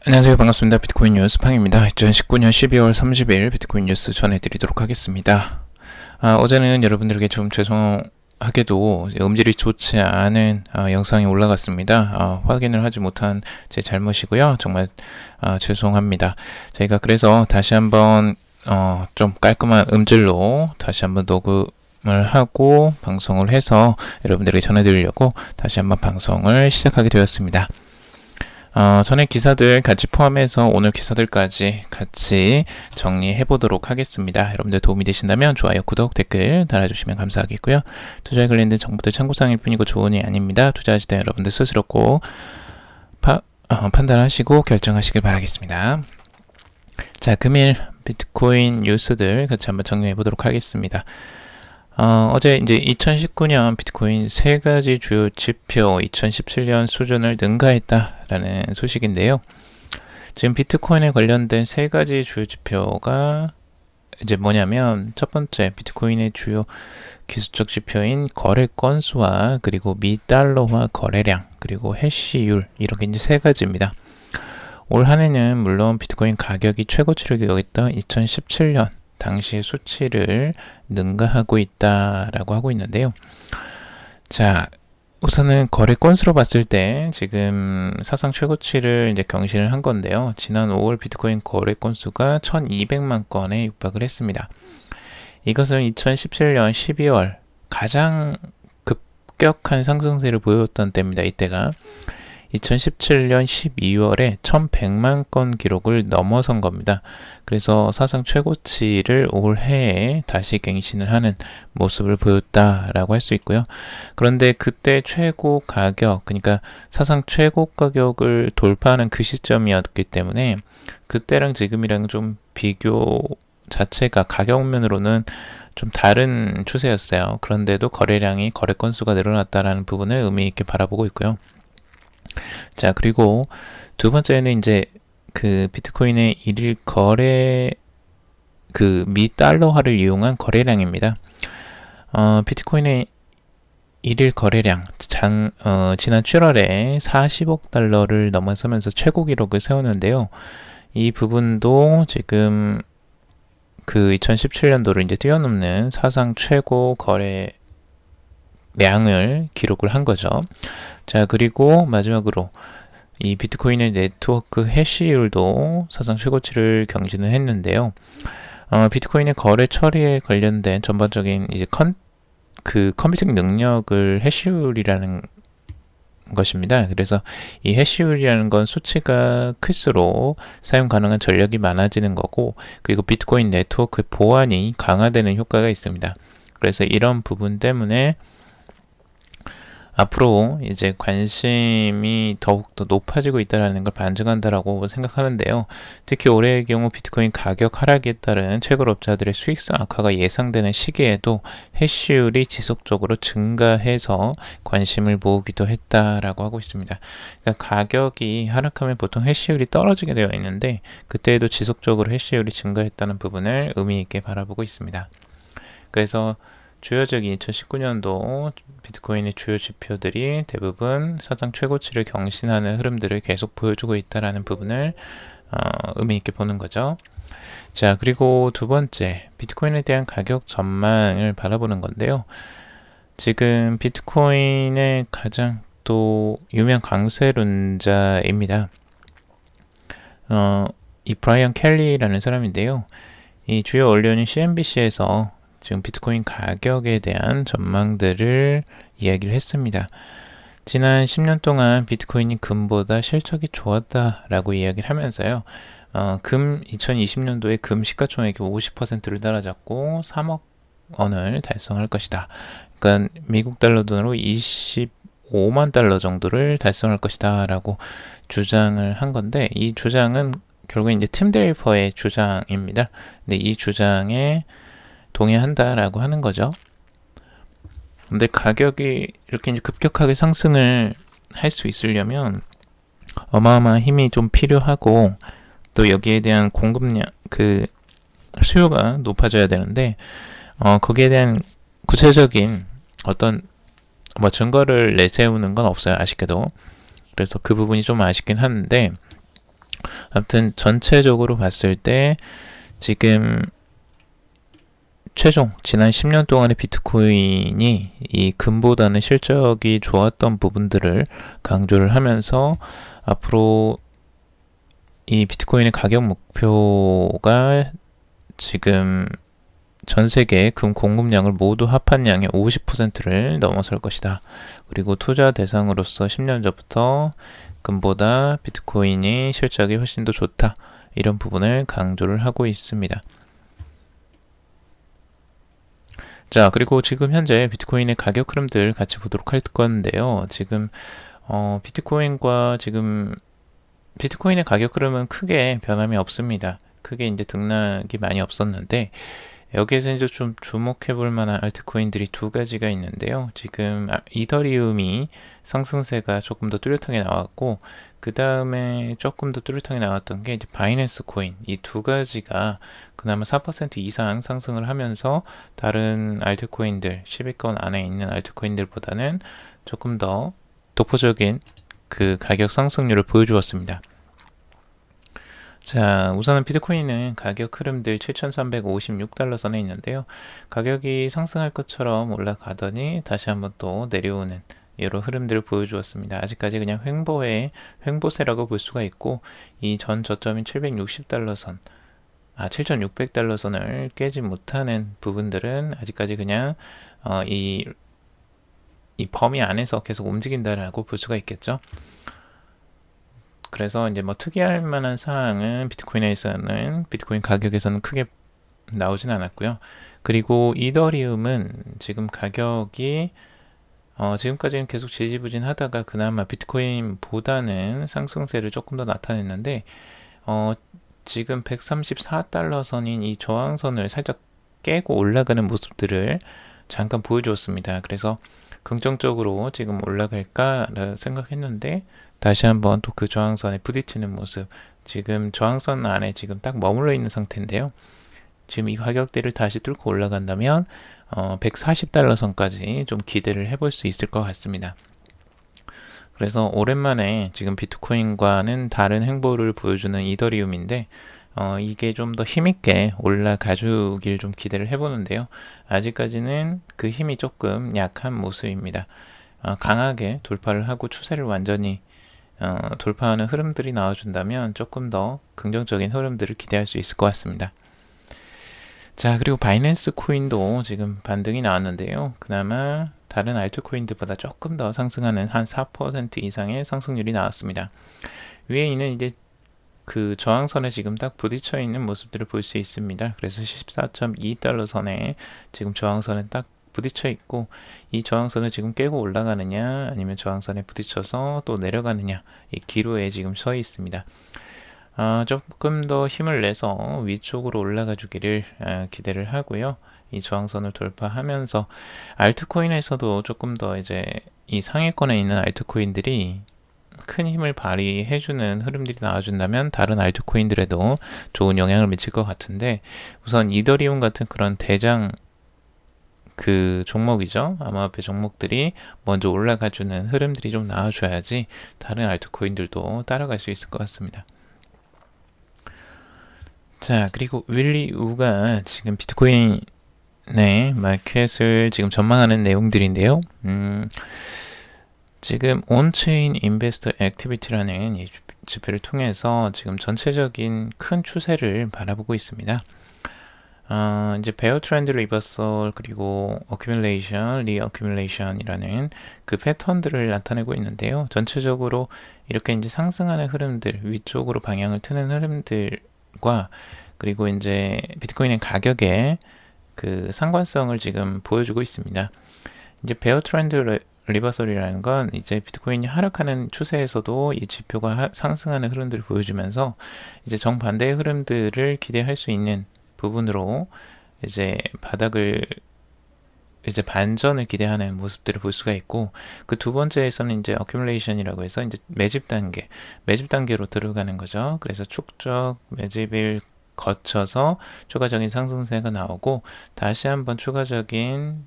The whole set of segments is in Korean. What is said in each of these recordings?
안녕하세요. 반갑습니다. 비트코인 뉴스 팡입니다. 2019년 12월 30일 비트코인 뉴스 전해드리도록 하겠습니다. 어제는 여러분들에게 좀 죄송하게도 음질이 좋지 않은 영상이 올라갔습니다. 확인을 하지 못한 제 잘못이고요. 정말 죄송합니다. 저희가 그래서 다시 한번 좀 깔끔한 음질로 다시 한번 녹음을 하고 방송을 해서 여러분들에게 전해드리려고 다시 한번 방송을 시작하게 되었습니다. 전에 기사들 같이 포함해서 오늘 기사들까지 같이 정리해 보도록 하겠습니다. 여러분들 도움이 되신다면 좋아요, 구독, 댓글 달아주시면 감사하겠고요. 투자에 관련된 정보들 참고사항일 뿐이고 조언이 아닙니다. 투자하실 때 여러분들 스스로 꼭 판단하시고 결정하시길 바라겠습니다. 자, 금일 비트코인 뉴스들 같이 한번 정리해 보도록 하겠습니다. 어제 이제 2019년 비트코인 세 가지 주요 지표 2017년 수준을 능가했다라는 소식인데요. 지금 비트코인에 관련된 세 가지 주요 지표가 이제 뭐냐면, 첫 번째 비트코인의 주요 기술적 지표인 거래 건수와 그리고 미 달러화 거래량 그리고 해시율, 이렇게 이제 세 가지입니다. 올 한 해는 물론 비트코인 가격이 최고치를 기록했던 2017년 당시의 수치를 능가하고 있다라고 하고 있는데요. 자, 우선은 거래 건수로 봤을 때 지금 사상 최고치를 이제 경신을 한 건데요. 지난 5월 비트코인 거래 건수가 1200만 건에 육박을 했습니다. 이것은 2017년 12월 가장 급격한 상승세를 보였던 때입니다. 이때가 2017년 12월에 1100만 건 기록을 넘어선 겁니다. 그래서 사상 최고치를 올해에 다시 갱신을 하는 모습을 보였다라고 할 수 있고요. 그런데 그때 최고 가격, 그러니까 사상 최고 가격을 돌파하는 그 시점이었기 때문에 그때랑 지금이랑 좀 비교 자체가 가격면으로는 좀 다른 추세였어요. 그런데도 거래량이, 거래 건수가 늘어났다라는 부분을 의미 있게 바라보고 있고요. 자, 그리고 두 번째는 이제 그 비트코인의 일일 거래, 그 미 달러화를 이용한 거래량입니다. 비트코인의 일일 거래량 지난 7월에 40억 달러를 넘어서면서 최고 기록을 세우는데요. 이 부분도 지금 그 2017년도를 이제 뛰어넘는 사상 최고 거래량을 기록을 한 거죠. 자, 그리고 마지막으로 이 비트코인의 네트워크 해시율도 사상 최고치를 경신을 했는데요. 비트코인의 거래 처리에 관련된 전반적인 이제 컴퓨팅 능력을 해시율이라는 것입니다. 그래서 이 해시율이라는 건 수치가 클수록 사용 가능한 전력이 많아지는 거고, 그리고 비트코인 네트워크 보안이 강화되는 효과가 있습니다. 그래서 이런 부분 때문에 앞으로 이제 관심이 더욱더 높아지고 있다는 걸 반증한다라고 생각하는데요. 특히 올해의 경우 비트코인 가격 하락에 따른 채굴업자들의 수익성 악화가 예상되는 시기에도 해시율이 지속적으로 증가해서 관심을 모으기도 했다라고 하고 있습니다. 그러니까 가격이 하락하면 보통 해시율이 떨어지게 되어 있는데, 그때에도 지속적으로 해시율이 증가했다는 부분을 의미 있게 바라보고 있습니다. 그래서 주요적인 2019년도 비트코인의 주요 지표들이 대부분 사상 최고치를 경신하는 흐름들을 계속 보여주고 있다는 부분을 의미 있게 보는 거죠. 자, 그리고 두 번째, 비트코인에 대한 가격 전망을 바라보는 건데요. 지금 비트코인의 가장 또 유명 강세론자입니다. 이 브라이언 켈리라는 사람인데요. 이 주요 언론인 CNBC에서 지금 비트코인 가격에 대한 전망들을 이야기를 했습니다. 지난 10년 동안 비트코인이 금보다 실적이 좋았다라고 이야기를 하면서요. 2020년도에 금 시가총액이 50%를 따라잡고 3억 원을 달성할 것이다. 그러니까 미국 달러 돈으로 25만 달러 정도를 달성할 것이다 라고 주장을 한 건데, 이 주장은 결국 이제 팀 드레이퍼의 주장입니다. 근데 이 주장에 동의한다라고 하는 거죠. 근데 가격이 이렇게 이제 급격하게 상승을 할 수 있으려면 어마어마한 힘이 좀 필요하고, 또 여기에 대한 공급량, 그 수요가 높아져야 되는데, 거기에 대한 구체적인 어떤 증거를 내세우는 건 없어요, 아쉽게도. 그래서 그 부분이 좀 아쉽긴 하는데, 아무튼 전체적으로 봤을 때 지금 최종 지난 10년 동안의 비트코인이 이 금보다는 실적이 좋았던 부분들을 강조를 하면서 앞으로 이 비트코인의 가격 목표가 지금 전 세계 금 공급량을 모두 합한 양의 50%를 넘어설 것이다. 그리고 투자 대상으로서 10년 전부터 금보다 비트코인이 실적이 훨씬 더 좋다. 이런 부분을 강조를 하고 있습니다. 자, 그리고 지금 현재 비트코인의 가격 흐름들 같이 보도록 할 건데요. 지금 비트코인의 가격 흐름은 크게 변함이 없습니다. 크게 이제 등락이 많이 없었는데 여기에서 이제 좀 주목해 볼 만한 알트코인들이 두 가지가 있는데요. 지금 이더리움이 상승세가 조금 더 뚜렷하게 나왔고, 그 다음에 조금 더 뚜렷하게 나왔던 게 이제 바이낸스 코인. 이 두 가지가 그나마 4% 이상 상승을 하면서 다른 알트코인들, 10위권 안에 있는 알트코인들보다는 조금 더 독보적인 그 가격 상승률을 보여주었습니다. 자, 우선은 비트코인은 가격 흐름들 7,356달러 선에 있는데요. 가격이 상승할 것처럼 올라가더니 다시 한번 또 내려오는 이런 흐름들을 보여주었습니다. 아직까지 그냥 횡보세라고 볼 수가 있고, 이 전 저점인 760달러 선, 7,600달러 선을 깨지 못하는 부분들은 아직까지 그냥 이 범위 안에서 계속 움직인다라고 볼 수가 있겠죠. 그래서 이제 뭐 특이할 만한 사항은 비트코인 가격에서는 크게 나오진 않았고요. 그리고 이더리움은 지금 가격이 지금까지는 계속 지지부진하다가 그나마 비트코인보다는 상승세를 조금 더 나타냈는데 지금 134달러 선인 이 저항선을 살짝 깨고 올라가는 모습들을 잠깐 보여주었습니다. 그래서 긍정적으로 지금 올라갈까 생각했는데 다시 한번 또 그 저항선에 부딪히는 모습, 지금 저항선 안에 지금 딱 머물러 있는 상태인데요. 지금 이 가격대를 다시 뚫고 올라간다면 140달러 선까지 좀 기대를 해볼 수 있을 것 같습니다. 그래서 오랜만에 지금 비트코인과는 다른 행보를 보여주는 이더리움인데 이게 좀 더 힘있게 올라가주길 좀 기대를 해보는데요. 아직까지는 그 힘이 조금 약한 모습입니다. 강하게 돌파를 하고 추세를 완전히 돌파하는 흐름들이 나와준다면 조금 더 긍정적인 흐름들을 기대할 수 있을 것 같습니다. 자, 그리고 바이낸스 코인도 지금 반등이 나왔는데요. 그나마 다른 알트코인들보다 조금 더 상승하는 한 4% 이상의 상승률이 나왔습니다. 위에 있는 이제 그 저항선에 지금 딱 부딪혀 있는 모습들을 볼 수 있습니다. 그래서 14.2달러 선에 지금 저항선에 딱 부딪혀 있고, 이 저항선을 지금 깨고 올라가느냐 아니면 저항선에 부딪혀서 또 내려가느냐, 이 기로에 지금 서 있습니다. 조금 더 힘을 내서 위쪽으로 올라가 주기를 기대를 하고요. 이 저항선을 돌파하면서 알트코인에서도 조금 더 이제 이 상위권에 있는 알트코인들이 큰 힘을 발휘해주는 흐름들이 나와준다면 다른 알트코인들에도 좋은 영향을 미칠 것 같은데, 우선 이더리움 같은 그런 대장 그 종목이죠. 암호화폐 종목들이 먼저 올라가주는 흐름들이 좀 나와줘야지 다른 알트코인들도 따라갈 수 있을 것 같습니다. 자, 그리고 윌리 우가 지금 비트코인의 마켓을 지금 전망하는 내용들인데요. 지금 온체인 인베스터 액티비티라는 이 지표를 통해서 지금 전체적인 큰 추세를 바라보고 있습니다. 이제 베어 트렌드 리버설 그리고 어큐뮬레이션, 리어큐뮬레이션이라는 그 패턴들을 나타내고 있는데요. 전체적으로 이렇게 이제 상승하는 흐름들, 위쪽으로 방향을 트는 흐름들과 그리고 이제 비트코인의 가격에 그 상관성을 지금 보여주고 있습니다. 이제 베어 트렌드 리버설이라는 건 이제 비트코인이 하락하는 추세에서도 이 지표가 상승하는 흐름들을 보여주면서 이제 정반대의 흐름들을 기대할 수 있는 부분으로 이제 바닥을 이제 반전을 기대하는 모습들을 볼 수가 있고, 그 두 번째에서는 이제 어큐뮬레이션이라고 해서 이제 매집 단계로 들어가는 거죠. 그래서 축적 매집을 거쳐서 추가적인 상승세가 나오고 다시 한번 추가적인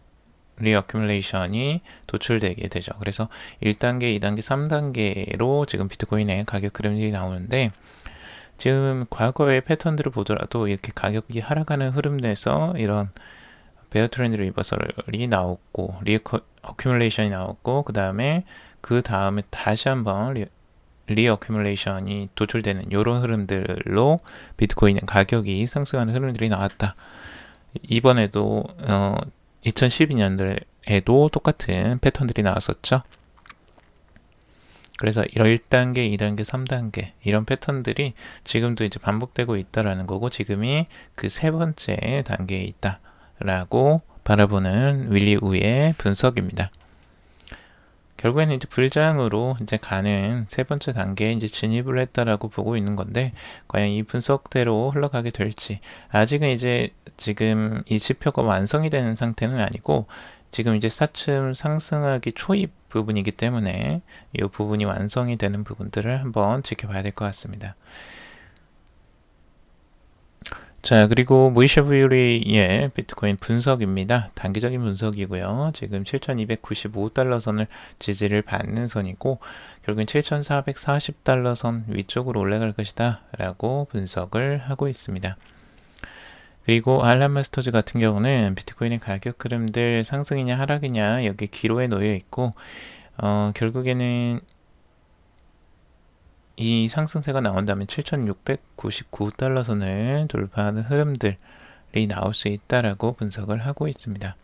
리어큐뮬레이션이 도출되게 되죠. 그래서 1단계, 2단계, 3단계로 지금 비트코인의 가격 흐름이 나오는데, 지금 과거의 패턴들을 보더라도 이렇게 가격이 하락하는 흐름 내에서 이런 베어 트렌드 리버설이 나왔고 어큐뮬레이션이 나왔고 그 다음에 다시 한번 리어큐뮬레이션이 도출되는 이런 흐름들로 비트코인의 가격이 상승하는 흐름들이 나왔다. 이번에도 2012년도에도 똑같은 패턴들이 나왔었죠. 그래서 1단계, 2단계, 3단계 이런 패턴들이 지금도 이제 반복되고 있다라는 거고, 지금이 그 세 번째 단계에 있다라고 바라보는 윌리 우의 분석입니다. 결국에는 이제 불장으로 이제 가는 세 번째 단계에 이제 진입을 했다라고 보고 있는 건데, 과연 이 분석대로 흘러가게 될지, 아직은 이제 지금 이 지표가 완성이 되는 상태는 아니고, 지금 이제 차츰 상승하기 초입 부분이기 때문에 이 부분이 완성이 되는 부분들을 한번 지켜봐야 될 것 같습니다. 자, 그리고 모이샤 뷰리의 비트코인 분석입니다. 단기적인 분석이고요. 지금 7,295달러 선을 지지를 받는 선이고, 결국엔 7,440달러 선 위쪽으로 올라갈 것이다 라고 분석을 하고 있습니다. 그리고 알람 마스터즈 같은 경우는 비트코인의 가격 흐름들 상승이냐 하락이냐 여기 기로에 놓여 있고, 결국에는 이 상승세가 나온다면 7,699달러 선을 돌파하는 흐름들이 나올 수 있다라고 분석을 하고 있습니다.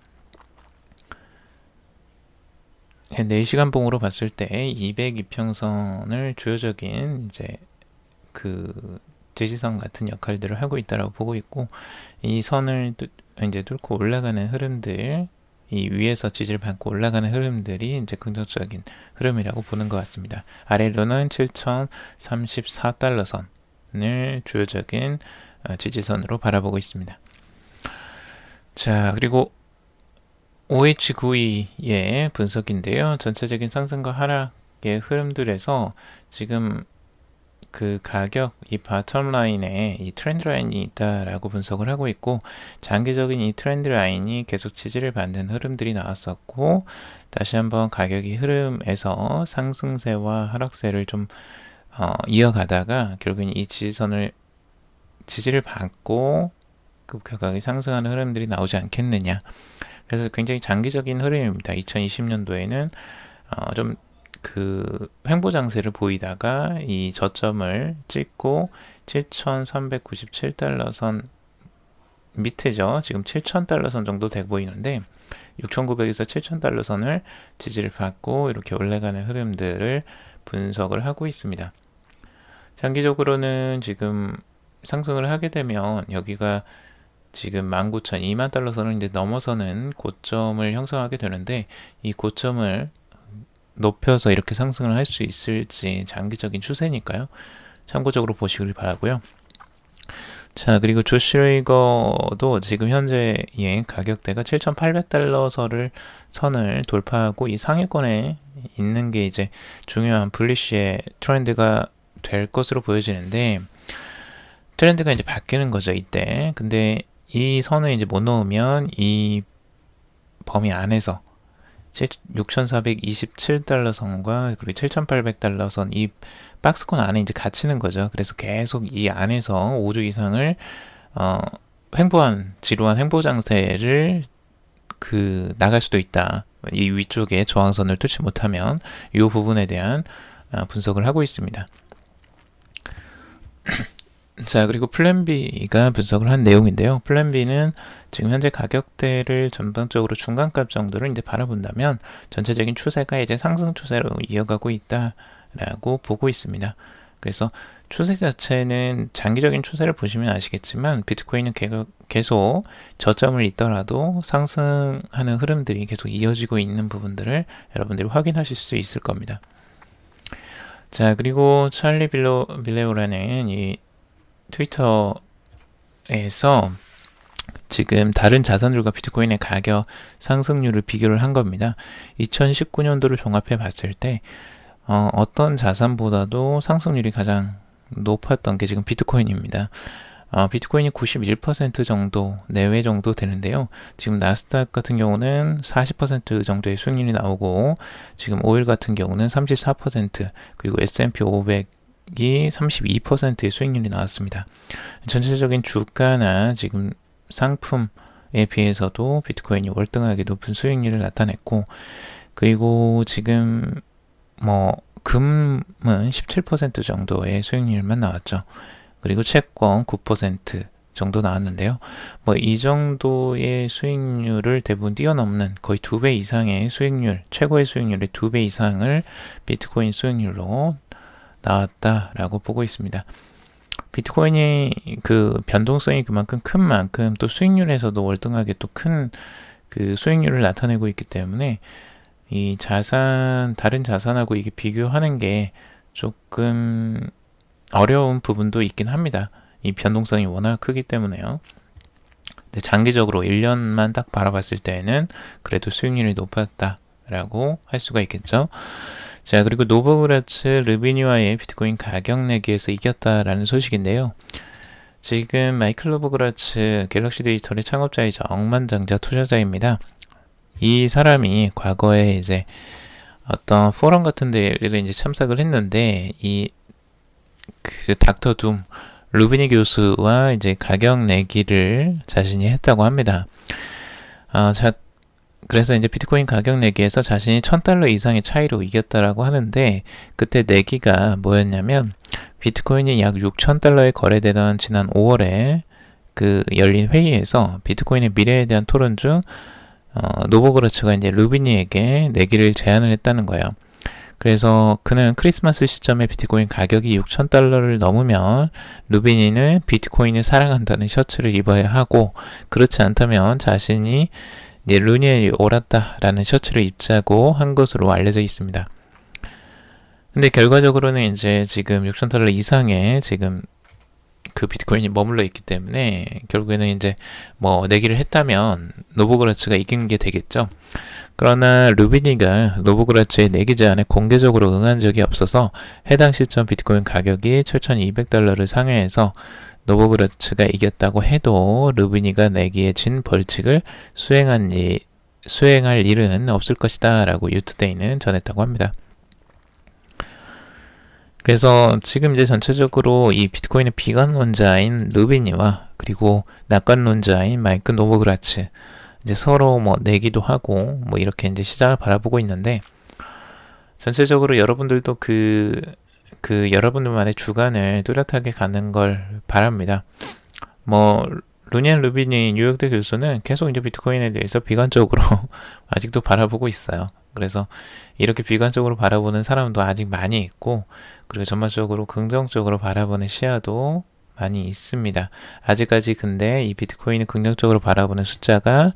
4시간 봉으로 봤을 때 202평선을 주요적인 이제 그 지지선 같은 역할들을 하고 있다라고 보고 있고, 이 선을 이제 뚫고 올라가는 흐름들, 이 위에서 지지를 받고 올라가는 흐름들이 이제 긍정적인 흐름이라고 보는 것 같습니다. 아래로는 7,034달러 선을 주요적인 지지선으로 바라보고 있습니다. 자, 그리고 OH92의 분석인데요. 전체적인 상승과 하락의 흐름들에서 지금 그 가격, 이 바텀 라인에 이 트렌드 라인이 있다라고 분석을 하고 있고, 장기적인 이 트렌드 라인이 계속 지지를 받는 흐름들이 나왔었고, 다시 한번 가격이 흐름에서 상승세와 하락세를 좀 이어가다가 결국엔 이 지지를 받고 급격하게 상승하는 흐름들이 나오지 않겠느냐. 그래서 굉장히 장기적인 흐름입니다. 2020년도에는 좀 그 횡보장세를 보이다가 이 저점을 찍고 7,397달러 선 밑에죠. 지금 7,000달러 선 정도 돼 보이는데 6,900에서 7,000달러 선을 지지를 받고 이렇게 올라가는 흐름들을 분석을 하고 있습니다. 장기적으로는 지금 상승을 하게 되면 여기가 지금 19,000, 2만 달러 선을 이제 넘어서는 고점을 형성하게 되는데, 이 고점을 높여서 이렇게 상승을 할 수 있을지 장기적인 추세니까요. 참고적으로 보시길 바라고요. 자, 그리고 조슈레이거도 지금 현재의 가격대가 7,800달러 선을 돌파하고 이 상위권에 있는 게 이제 중요한 불리시의 트렌드가 될 것으로 보여지는데, 트렌드가 이제 바뀌는 거죠, 이때. 근데 이 선을 이제 못 넣으면 이 범위 안에서 6,427달러 선과 그리고 7,800달러 선, 이 박스권 안에 이제 갇히는 거죠. 그래서 계속 이 안에서 5주 이상을 지루한 횡보 장세를 나갈 수도 있다. 이 위쪽에 저항선을 뚫지 못하면 이 부분에 대한 분석을 하고 있습니다. 자, 그리고 플랜 B가 분석을 한 내용인데요. 플랜 B는 지금 현재 가격대를 전반적으로 중간값 정도를 이제 바라본다면 전체적인 추세가 이제 상승 추세로 이어가고 있다라고 보고 있습니다. 그래서 추세 자체는 장기적인 추세를 보시면 아시겠지만 비트코인은 계속 저점을 있더라도 상승하는 흐름들이 계속 이어지고 있는 부분들을 여러분들이 확인하실 수 있을 겁니다. 자, 그리고 찰리 빌레오라는 이 트위터에서 지금 다른 자산들과 비트코인의 가격 상승률을 비교를 한 겁니다. 2019년도를 종합해 봤을 때 어떤 자산보다도 상승률이 가장 높았던 게 지금 비트코인입니다. 비트코인이 91% 정도 내외 정도 되는데요. 지금 나스닥 같은 경우는 40% 정도의 수익률이 나오고, 지금 오일 같은 경우는 34%, 그리고 S&P 500 가격이 32%의 수익률이 나왔습니다. 전체적인 주가나 지금 상품에 비해서도 비트코인이 월등하게 높은 수익률을 나타냈고, 그리고 지금 금은 17% 정도의 수익률만 나왔죠. 그리고 채권 9% 정도 나왔는데요. 이 정도의 수익률을 대부분 뛰어넘는 거의 2배 이상의 수익률, 최고의 수익률의 2배 이상을 비트코인 수익률로 나왔다라고 보고 있습니다. 비트코인이 그 변동성이 그만큼 큰 만큼 또 수익률에서도 월등하게 또 큰 그 수익률을 나타내고 있기 때문에 이 다른 자산하고 이게 비교하는 게 조금 어려운 부분도 있긴 합니다. 이 변동성이 워낙 크기 때문에요. 근데 장기적으로 1년만 딱 바라봤을 때에는 그래도 수익률이 높았다라고 할 수가 있겠죠. 자, 그리고 노보그라츠 르비니와의 비트코인 가격 내기에서 이겼다라는 소식인데요. 지금 마이클 노보그라츠 갤럭시 디지털의 창업자이자 억만장자 투자자입니다. 이 사람이 과거에 이제 어떤 포럼 같은 데를 이제 참석을 했는데 그 닥터 둠 루비니 교수와 이제 가격 내기를 자신이 했다고 합니다. 그래서 이제 비트코인 가격 내기에서 자신이 $1,000 이상의 차이로 이겼다라고 하는데, 그때 내기가 뭐였냐면 비트코인이 약 $6,000에 거래되던 지난 5월에 그 열린 회의에서 비트코인의 미래에 대한 토론 중 노보그라츠가 이제 루비니에게 내기를 제안을 했다는 거예요. 그래서 그는 크리스마스 시점에 비트코인 가격이 $6,000를 넘으면 루비니는 비트코인을 사랑한다는 셔츠를 입어야 하고, 그렇지 않다면 자신이 루니에 옳았다라는 셔츠를 입자고 한 것으로 알려져 있습니다. 근데 결과적으로는 이제 지금 $6,000 이상의 지금 그 비트코인이 머물러 있기 때문에 결국에는 이제 내기를 했다면 노보그라츠가 이긴 게 되겠죠. 그러나 루비니가 노보그라츠의 내기 제안에 공개적으로 응한 적이 없어서 해당 시점 비트코인 가격이 $7,200를 상회해서 노보그라츠가 이겼다고 해도 루비니가 내기에 진 벌칙을 수행할 일은 없을 것이다 라고 유투데이는 전했다고 합니다. 그래서 지금 이제 전체적으로 이 비트코인의 비관론자인 루비니와 그리고 낙관론자인 마이클 노보그라츠 이제 서로 내기도 하고 이렇게 이제 시장을 바라보고 있는데, 전체적으로 여러분들도 여러분들만의 주관을 뚜렷하게 가는 걸 바랍니다. 루니안 루비니 뉴욕대 교수는 계속 이제 비트코인에 대해서 비관적으로 아직도 바라보고 있어요. 그래서 이렇게 비관적으로 바라보는 사람도 아직 많이 있고, 그리고 전반적으로 긍정적으로 바라보는 시야도 많이 있습니다. 아직까지 근데 이 비트코인을 긍정적으로 바라보는 숫자가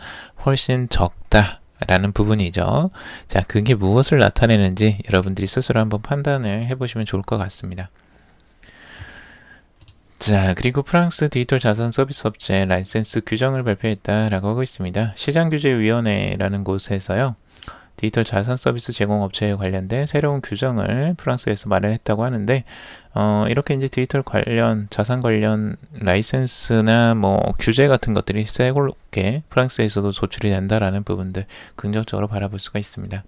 훨씬 적다라는 부분이죠. 자, 그게 무엇을 나타내는지 여러분들이 스스로 한번 판단을 해보시면 좋을 것 같습니다. 자, 그리고 프랑스 디지털 자산 서비스 업체 라이센스 규정을 발표했다라고 하고 있습니다. 시장규제위원회라는 곳에서요, 디지털 자산 서비스 제공 업체에 관련된 새로운 규정을 프랑스에서 마련했다고 하는데, 이렇게 이제 디지털 관련, 자산 관련 라이센스나 규제 같은 것들이 새롭게 프랑스에서도 도출이 된다라는 부분들 긍정적으로 바라볼 수가 있습니다.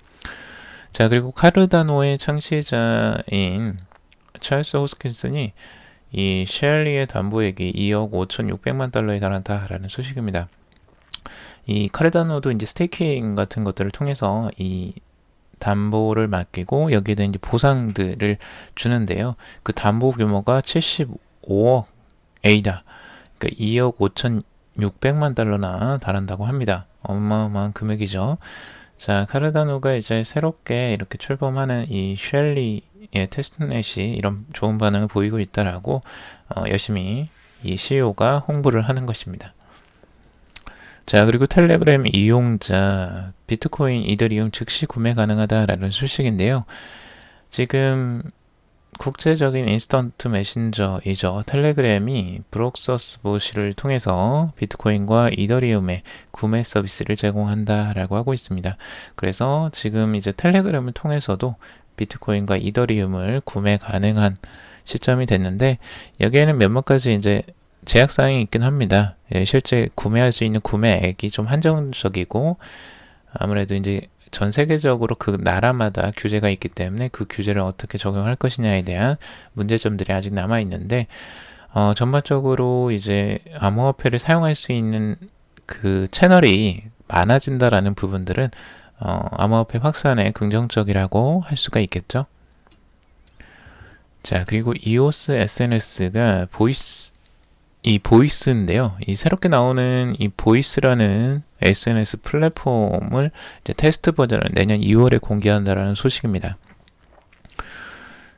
자, 그리고 카르다노의 창시자인 찰스 호스킨슨이 이 쉘리의 담보액이 2억 5,600만 달러에 달한다라는 소식입니다. 이 카르다노도 이제 스테이킹 같은 것들을 통해서 이 담보를 맡기고 여기에 이제 보상들을 주는데요. 그 담보 규모가 75억 A다. 그러니까 2억 5,600만 달러나 달한다고 합니다. 어마어마한 금액이죠. 자, 카르다노가 이제 새롭게 이렇게 출범하는 이 쉘리의 테스트넷이 이런 좋은 반응을 보이고 있다라고 열심히 이 CEO가 홍보를 하는 것입니다. 자, 그리고 텔레그램 이용자 비트코인, 이더리움 즉시 구매 가능하다라는 소식인데요. 지금 국제적인 인스턴트 메신저이죠. 텔레그램이 브록서스 보시를 통해서 비트코인과 이더리움의 구매 서비스를 제공한다라고 하고 있습니다. 그래서 지금 이제 텔레그램을 통해서도 비트코인과 이더리움을 구매 가능한 시점이 됐는데, 여기에는 몇몇 가지 이제 제약사항이 있긴 합니다. 실제 구매할 수 있는 구매액이 좀 한정적이고, 아무래도 이제 전 세계적으로 그 나라마다 규제가 있기 때문에 그 규제를 어떻게 적용할 것이냐에 대한 문제점들이 아직 남아 있는데, 전반적으로 이제 암호화폐를 사용할 수 있는 그 채널이 많아진다라는 부분들은 암호화폐 확산에 긍정적이라고 할 수가 있겠죠. 자, 그리고 EOS SNS가 보이스인데요. 이 새롭게 나오는 이 보이스라는 SNS 플랫폼을 이제 테스트 버전을 내년 2월에 공개한다라는 소식입니다.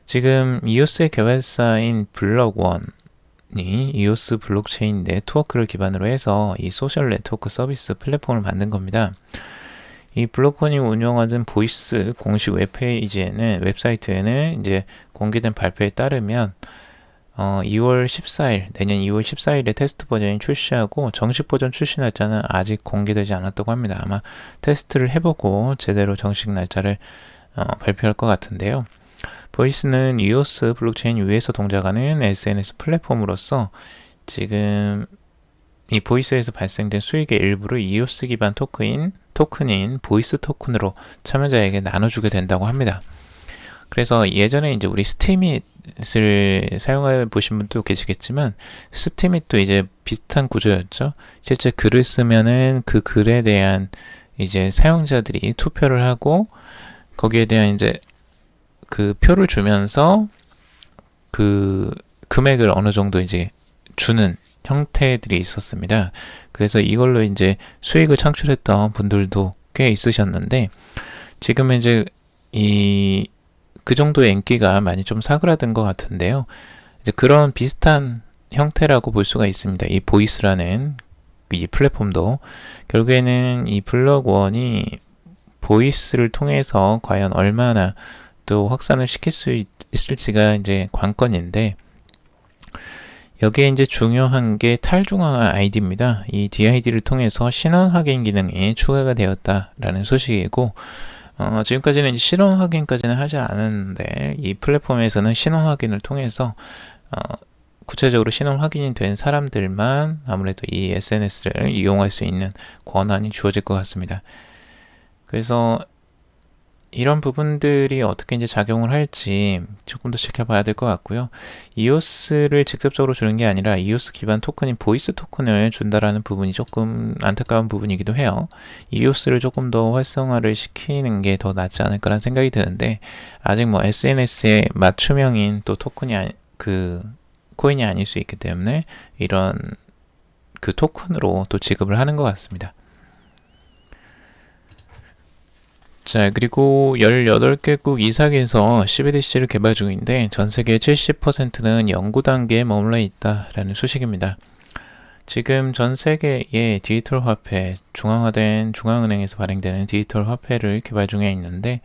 지금 EOS의 개발사인 블럭원이 EOS 블록체인 네트워크를 기반으로 해서 이 소셜 네트워크 서비스 플랫폼을 만든 겁니다. 이 블록원이 운영하는 보이스 공식 웹사이트에는 이제 공개된 발표에 따르면 2월 14일, 내년 2월 14일에 테스트 버전이 출시하고 정식 버전 출시 날짜는 아직 공개되지 않았다고 합니다. 아마 테스트를 해보고 제대로 정식 날짜를 발표할 것 같은데요. 보이스는 EOS 블록체인 위에서 동작하는 SNS 플랫폼으로서 지금 이 보이스에서 발생된 수익의 일부를 EOS 기반 토큰인 보이스 토큰으로 참여자에게 나눠주게 된다고 합니다. 그래서 예전에 이제 우리 스팀잇을 사용해 보신 분도 계시겠지만, 스팀잇도 이제 비슷한 구조였죠. 실제 글을 쓰면은 그 글에 대한 이제 사용자들이 투표를 하고 거기에 대한 이제 그 표를 주면서 그 금액을 어느 정도 이제 주는 형태들이 있었습니다. 그래서 이걸로 이제 수익을 창출했던 분들도 꽤 있으셨는데, 지금은 이제 그 정도의 인기가 많이 좀 사그라든 것 같은데요. 이제 그런 비슷한 형태라고 볼 수가 있습니다. 이 보이스라는 이 플랫폼도 결국에는 이 블럭원이 보이스를 통해서 과연 얼마나 또 확산을 시킬 수 있을지가 이제 관건인데, 여기에 이제 중요한 게 탈중앙화 아이디입니다. 이 DID를 통해서 신원 확인 기능이 추가가 되었다라는 소식이고, 지금까지는 이제 신원 확인까지는 하지 않았는데, 이 플랫폼에서는 신원 확인을 통해서 구체적으로 신원 확인이 된 사람들만 아무래도 이 SNS를 이용할 수 있는 권한이 주어질 것 같습니다. 그래서 이런 부분들이 어떻게 이제 작용을 할지 조금 더 지켜봐야 될 것 같고요. EOS를 직접적으로 주는 게 아니라 EOS 기반 토큰인 보이스 토큰을 준다라는 부분이 조금 안타까운 부분이기도 해요. EOS를 조금 더 활성화를 시키는 게 더 낫지 않을까라는 생각이 드는데, 아직 뭐 SNS의 맞춤형인 또 토큰이 코인이 아닐 수 있기 때문에 이런 그 토큰으로 또 지급을 하는 것 같습니다. 자, 그리고 18개국 이상에서 CBDC를 개발 중인데 전 세계 70%는 연구 단계에 머물러 있다라는 소식입니다. 지금 전 세계의 디지털 화폐, 중앙화된 중앙은행에서 발행되는 디지털 화폐를 개발 중에 있는데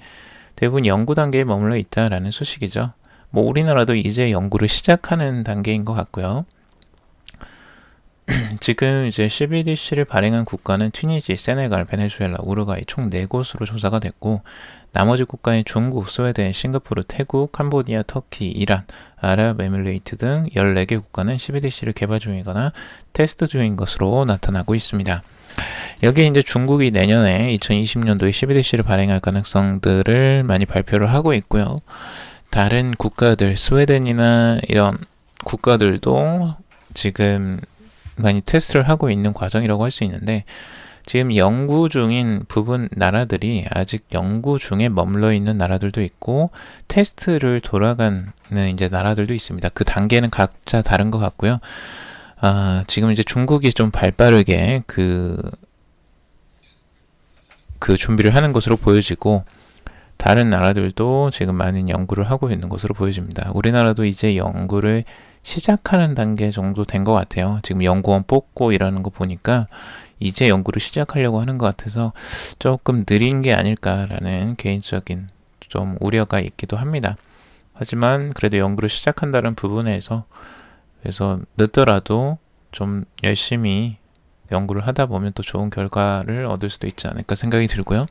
대부분 연구 단계에 머물러 있다라는 소식이죠. 뭐 우리나라도 이제 연구를 시작하는 단계인 것 같고요. 지금 이제 CBDC를 발행한 국가는 튀니지, 세네갈, 베네수엘라, 우루과이 총 4곳으로 조사가 됐고, 나머지 국가인 중국, 스웨덴, 싱가포르, 태국, 캄보디아, 터키, 이란, 아랍에미레이트 등 14개 국가는 CBDC를 개발 중이거나 테스트 중인 것으로 나타나고 있습니다. 여기에 이제 중국이 내년에 2020년도에 CBDC를 발행할 가능성들을 많이 발표를 하고 있고요. 다른 국가들, 스웨덴이나 이런 국가들도 지금 많이 테스트를 하고 있는 과정이라고 할 수 있는데, 지금 연구 중인 부분 나라들이 아직 연구 중에 머물러 있는 나라들도 있고 테스트를 돌아가는 이제 나라들도 있습니다. 그 단계는 각자 다른 것 같고요. 지금 이제 중국이 좀 발빠르게 그 준비를 하는 것으로 보여지고, 다른 나라들도 지금 많은 연구를 하고 있는 것으로 보여집니다. 우리나라도 이제 연구를 시작하는 단계 정도 된 것 같아요. 지금 연구원 뽑고 이러는 거 보니까 이제 연구를 시작하려고 하는 것 같아서 조금 느린 게 아닐까라는 개인적인 좀 우려가 있기도 합니다. 하지만 그래도 연구를 시작한다는 부분에서 그래서 늦더라도 좀 열심히 연구를 하다 보면 또 좋은 결과를 얻을 수도 있지 않을까 생각이 들고요.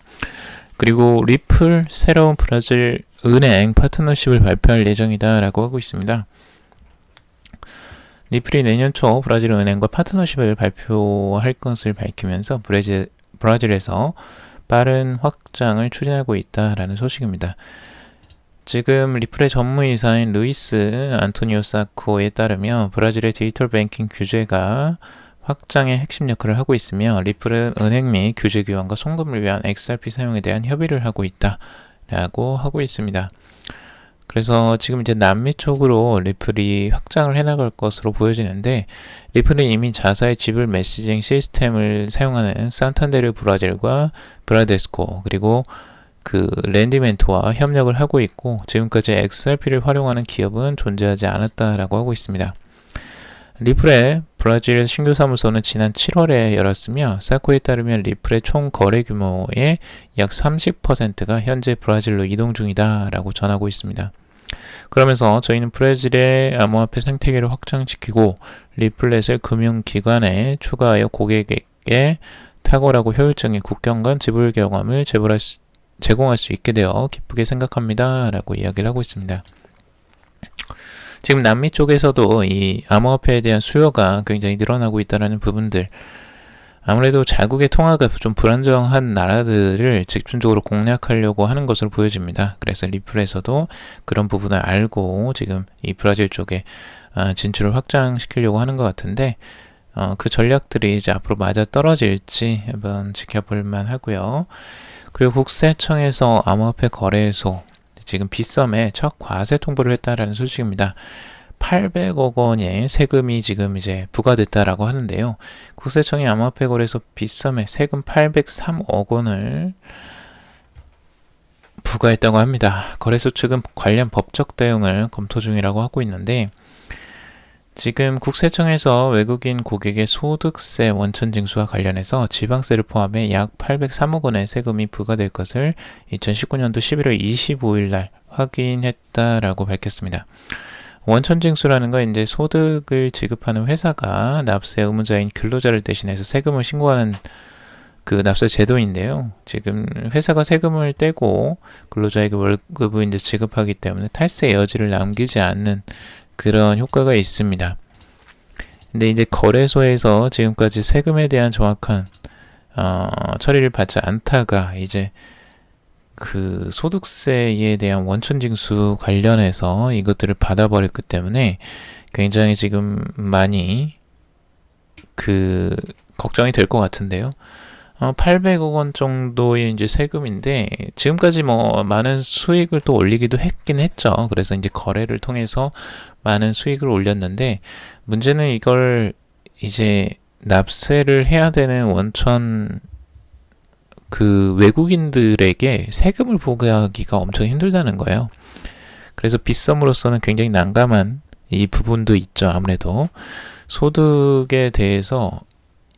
그리고 리플 새로운 브라질 은행 파트너십을 발표할 예정이다 라고 하고 있습니다. 리플이 내년 초 브라질 은행과 파트너십을 발표할 것을 밝히면서 브라질에서 빠른 확장을 추진하고 있다라는 소식입니다. 지금 리플의 전무이사인 루이스 안토니오 사코에 따르면 브라질의 디지털 뱅킹 규제가 확장의 핵심 역할을 하고 있으며 리플은 은행 및 규제 기관과 송금을 위한 XRP 사용에 대한 협의를 하고 있다라고 하고 있습니다. 그래서 지금 이제 남미 쪽으로 리플이 확장을 해나갈 것으로 보여지는데, 리플은 이미 자사의 지불 메시징 시스템을 사용하는 산탄데르 브라질과 브라데스코 그리고 그 랜디멘트와 협력을 하고 있고, 지금까지 XRP를 활용하는 기업은 존재하지 않았다라고 하고 있습니다. 리플의 브라질 신규 사무소는 지난 7월에 열었으며, 사코에 따르면 리플의 총 거래 규모의 약 30%가 현재 브라질로 이동 중이다라고 전하고 있습니다. 그러면서 저희는 브라질의 암호화폐 생태계를 확장시키고 리플렛을 금융기관에 추가하여 고객에게 탁월하고 효율적인 국경 간 지불 경험을 제공할 수 있게 되어 기쁘게 생각합니다 라고 이야기를 하고 있습니다. 지금 남미 쪽에서도 이 암호화폐에 대한 수요가 굉장히 늘어나고 있다는 부분들, 아무래도 자국의 통화가 좀 불안정한 나라들을 집중적으로 공략하려고 하는 것으로 보여집니다. 그래서 리플에서도 그런 부분을 알고 지금 이 브라질 쪽에 진출을 확장시키려고 하는 것 같은데, 그 전략들이 이제 앞으로 맞아 떨어질지 한번 지켜볼 만 하고요. 그리고 국세청에서 암호화폐 거래소 지금 빗썸에 첫 과세 통보를 했다라는 소식입니다. 800억 원의 세금이 지금 이제 부과됐다라고 하는데요. 국세청이 암호화폐 거래소 빗썸에 세금 803억 원을 부과했다고 합니다. 거래소 측은 관련 법적 대응을 검토 중이라고 하고 있는데, 지금 국세청에서 외국인 고객의 소득세 원천 징수와 관련해서 지방세를 포함해 약 803억 원의 세금이 부과될 것을 2019년도 11월 25일 날 확인했다라고 밝혔습니다. 원천 징수라는 건 이제 소득을 지급하는 회사가 납세 의무자인 근로자를 대신해서 세금을 신고하는 그 납세 제도인데요. 지금 회사가 세금을 떼고 근로자에게 월급을 이제 지급하기 때문에 탈세 여지를 남기지 않는 그런 효과가 있습니다. 근데 이제 거래소에서 지금까지 세금에 대한 정확한 처리를 받지 않다가 이제 그 소득세에 대한 원천징수 관련해서 이것들을 받아버렸기 때문에 굉장히 지금 많이 그 걱정이 될 것 같은데요. 800억 원 정도의 이제 세금인데, 지금까지 뭐 많은 수익을 또 올리기도 했긴 했죠. 그래서 이제 거래를 통해서 많은 수익을 올렸는데, 문제는 이걸 이제 납세를 해야 되는 원천 그 외국인들에게 세금을 부과하기가 엄청 힘들다는 거예요. 그래서 빗썸으로서는 굉장히 난감한 이 부분도 있죠. 아무래도 소득에 대해서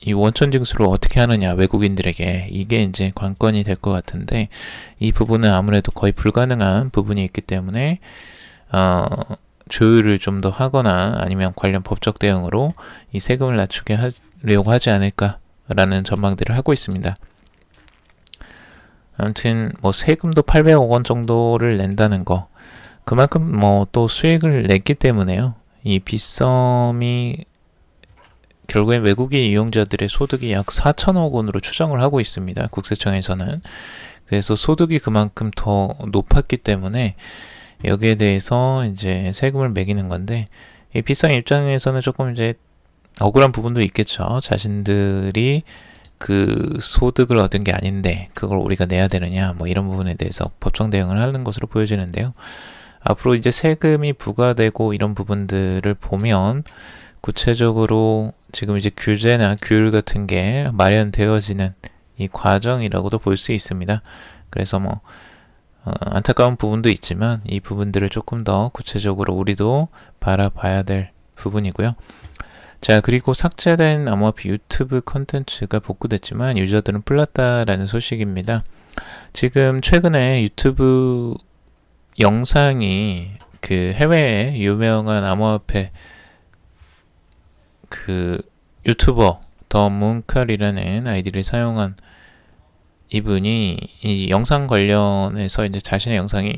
이 원천 징수를 어떻게 하느냐, 외국인들에게, 이게 이제 관건이 될 것 같은데, 이 부분은 아무래도 거의 불가능한 부분이 있기 때문에 조율을 좀 더 하거나 아니면 관련 법적 대응으로 이 세금을 낮추게 하려고 하지 않을까라는 전망들을 하고 있습니다. 아무튼 뭐 세금도 800억 원 정도를 낸다는 거, 그만큼 뭐 또 수익을 냈기 때문에요. 이 빗썸이 결국엔 외국인 이용자들의 소득이 약 4천억 원으로 추정을 하고 있습니다. 국세청에서는. 그래서 소득이 그만큼 더 높았기 때문에 여기에 대해서 이제 세금을 매기는 건데, 이 빗썸 입장에서는 조금 이제 억울한 부분도 있겠죠. 자신들이 그 소득을 얻은 게 아닌데 그걸 우리가 내야 되느냐, 뭐 이런 부분에 대해서 법정 대응을 하는 것으로 보여지는데요. 앞으로 이제 세금이 부과되고 이런 부분들을 보면 구체적으로 지금 이제 규제나 규율 같은 게 마련되어지는 이 과정이라고도 볼 수 있습니다. 그래서 뭐 안타까운 부분도 있지만 이 부분들을 조금 더 구체적으로 우리도 바라봐야 될 부분이고요. 자, 그리고 삭제된 암호화폐 유튜브 컨텐츠가 복구됐지만 유저들은 불났다라는 소식입니다. 지금 최근에 유튜브 영상이 그 해외의 유명한 암호화폐 그 유튜버 더 문칼이라는 아이디를 사용한 이분이 이 영상 관련해서 이제 자신의 영상이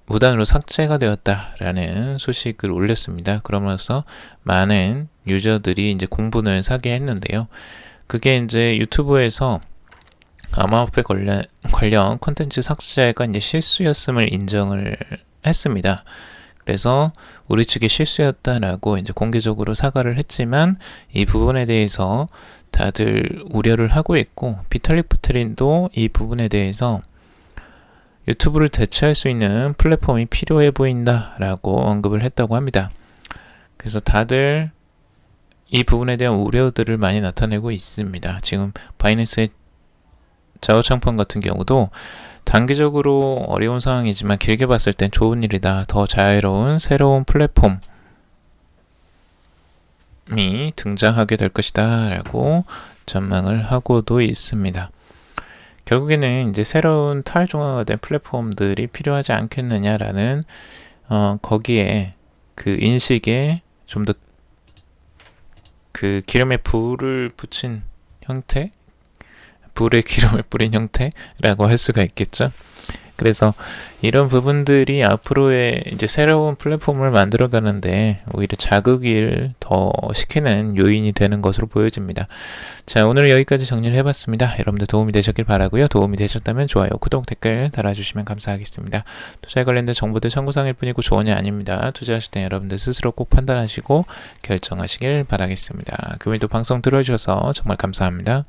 무단으로 삭제가 되었다라는 소식을 올렸습니다. 그러면서 많은 유저들이 이제 공분을 사게 했는데요. 그게 이제 유튜브에서 암호화폐 관련 콘텐츠 삭제가 이제 실수였음을 인정을 했습니다. 그래서 우리 측이 실수였다라고 이제 공개적으로 사과를 했지만 이 부분에 대해서 다들 우려를 하고 있고, 비탈릭 부테린도 이 부분에 대해서 유튜브를 대체할 수 있는 플랫폼이 필요해 보인다라고 언급을 했다고 합니다. 그래서 다들 이 부분에 대한 우려들을 많이 나타내고 있습니다. 지금 바이낸스의 자우창판 같은 경우도 단기적으로 어려운 상황이지만 길게 봤을 땐 좋은 일이다. 더 자유로운 새로운 플랫폼이 등장하게 될 것이다 라고 전망을 하고도 있습니다. 결국에는 이제 새로운 탈중앙화된 플랫폼들이 필요하지 않겠느냐라는 거기에 그 인식에 좀 더 그 기름에 불을 붙인 형태, 불에 기름을 뿌린 형태라고 할 수가 있겠죠. 그래서 이런 부분들이 앞으로의 이제 새로운 플랫폼을 만들어가는데 오히려 자극을 더 시키는 요인이 되는 것으로 보여집니다. 자, 오늘 여기까지 정리를 해봤습니다. 여러분들 도움이 되셨길 바라고요. 도움이 되셨다면 좋아요, 구독, 댓글 달아주시면 감사하겠습니다. 투자에 관련된 정보들 참고사항일 뿐이고 조언이 아닙니다. 투자하실 때 여러분들 스스로 꼭 판단하시고 결정하시길 바라겠습니다. 금일도 방송 들어주셔서 정말 감사합니다.